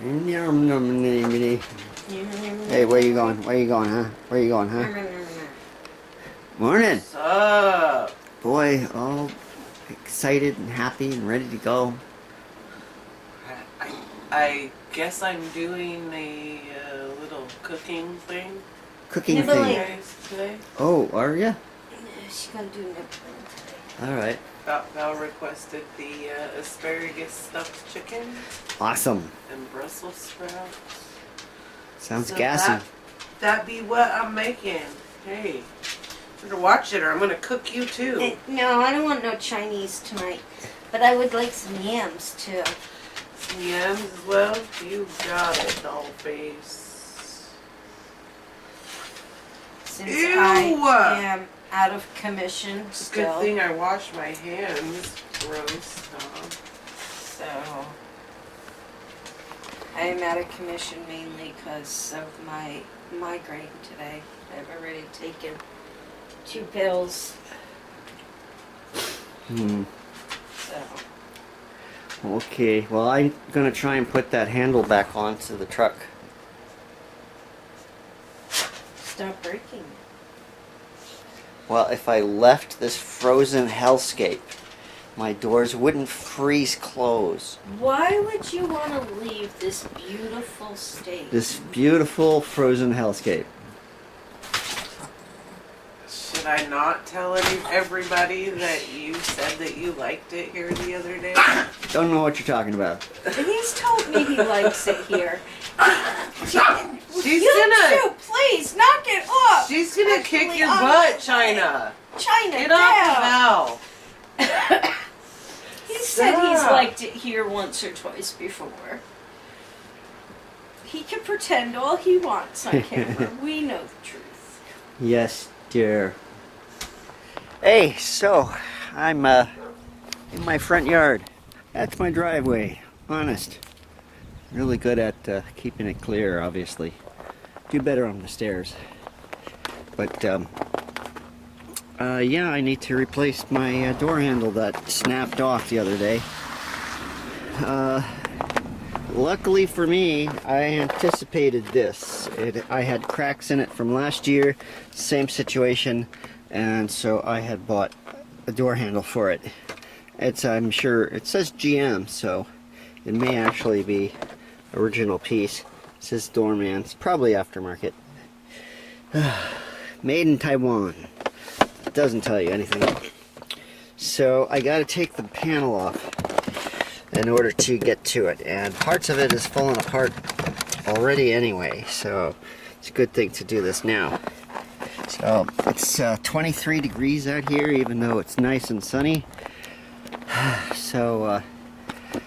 Hey, where you going? Where you going, huh? Where you going, huh? Morning. What's up? Boy, all excited and happy and ready to go. I guess I'm doing a little cooking thing. Cooking Nibbling. thing. Today. Oh, are ya? She's gonna do nibbling today. Alright. Val requested the asparagus stuffed chicken Awesome. and Brussels sprouts. Sounds So gassy. That be what I'm making. Hey, better watch it or I'm gonna cook you too. No, I don't want no Chinese tonight. But I would like some yams too. Some yams as well. You got it, doll face. Since Ew! I am out of commission It's a still. good thing I wash my hands. Gross. So I am out of commission mainly because of my migraine today. I've already taken 2 pills. So Okay, well I'm gonna try and put that handle back onto the truck. stop breaking. Well, if I left this frozen hellscape, my doors wouldn't freeze close. Why would you want to leave this beautiful state? This beautiful frozen hellscape. Should I not tell everybody that you said that you liked it here the other day? Don't know what you're talking about. He's told me he likes it here. She's You gonna, too, please knock it off. she's gonna kick Actually, your I'm butt, not- China. China, Get down. off the valve. He said he's Stop. liked it here once or twice before. He can pretend all he wants on camera. We know the truth. Yes, dear. Hey, so I'm in my front yard. That's my driveway. Honest. Really good at keeping it clear, obviously. Do better on the stairs. But yeah, I need to replace my door handle that snapped off the other day. Luckily for me, I anticipated this. I had cracks in it from last year, same situation, and so I had bought a door handle for it. I'm sure, it says GM, so it may actually be original piece. It says Doorman, it's probably aftermarket. Made in Taiwan. It doesn't tell you anything. So I gotta take the panel off in order to get to it, and parts of it is falling apart already anyway, so it's a good thing to do this now. So it's 23 degrees out here, even though it's nice and sunny. So I'm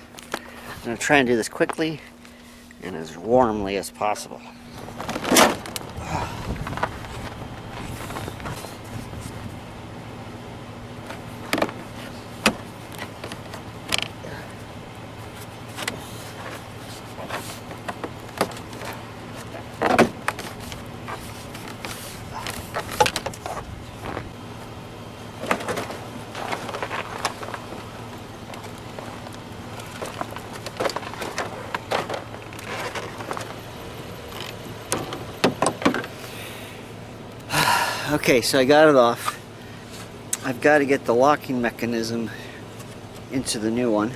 gonna try and do this quickly and as warmly as possible. Okay, so I got it off. I've got to get the locking mechanism into the new one.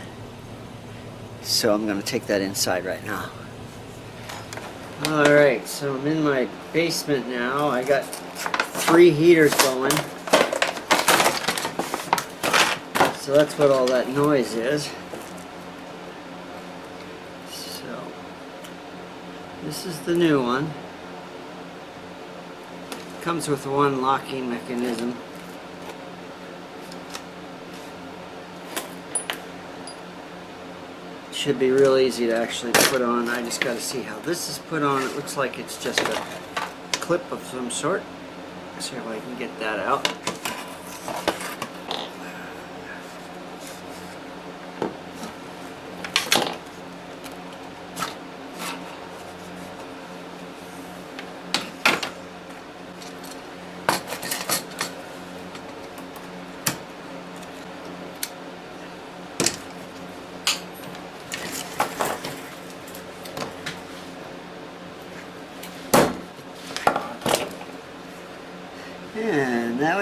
So I'm going to take that inside right now. Alright, so I'm in my basement now. I got 3 heaters going. So that's what all that noise is. So this is the new one. Comes with one locking mechanism. Should be real easy to actually put on. I just got to see how this is put on. It looks like it's just a clip of some sort. See if I can get that out.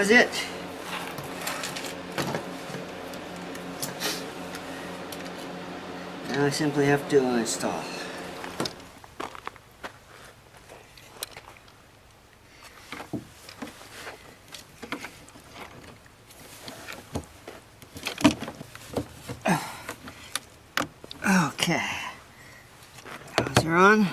was it. Now I simply have to install. Okay. Those are on.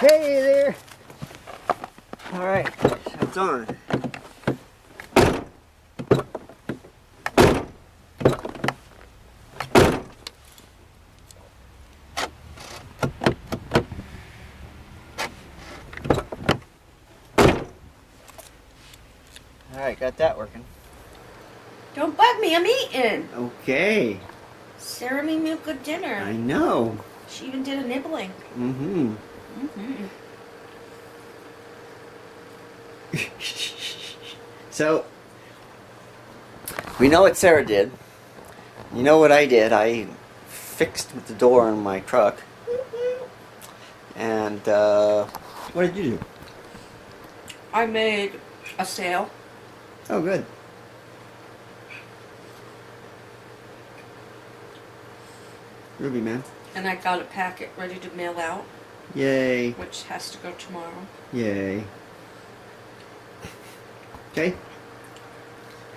Hey there! Alright, so it's on. Alright, got that working. Don't bug me, I'm eating. Okay, Sarah made me a good dinner. I know. She even did a nibbling. Mm-hmm. Mm-hmm. So, we know what Sarah did. You know what I did. I fixed the door on my truck. And, what did you do? I made a sail. Oh, good. Ruby, man. And I got a packet ready to mail out, Yay. which has to go tomorrow. Yay. Okay.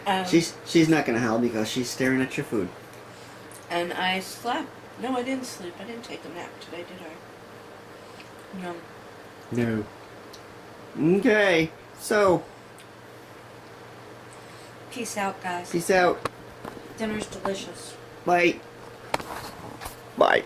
Um, She's not gonna howl because she's staring at your food. And I slept. No, I didn't sleep. I didn't take a nap today, did I? No. No. Okay. So, Peace out, guys. peace out. Dinner's delicious. Bye. Bye.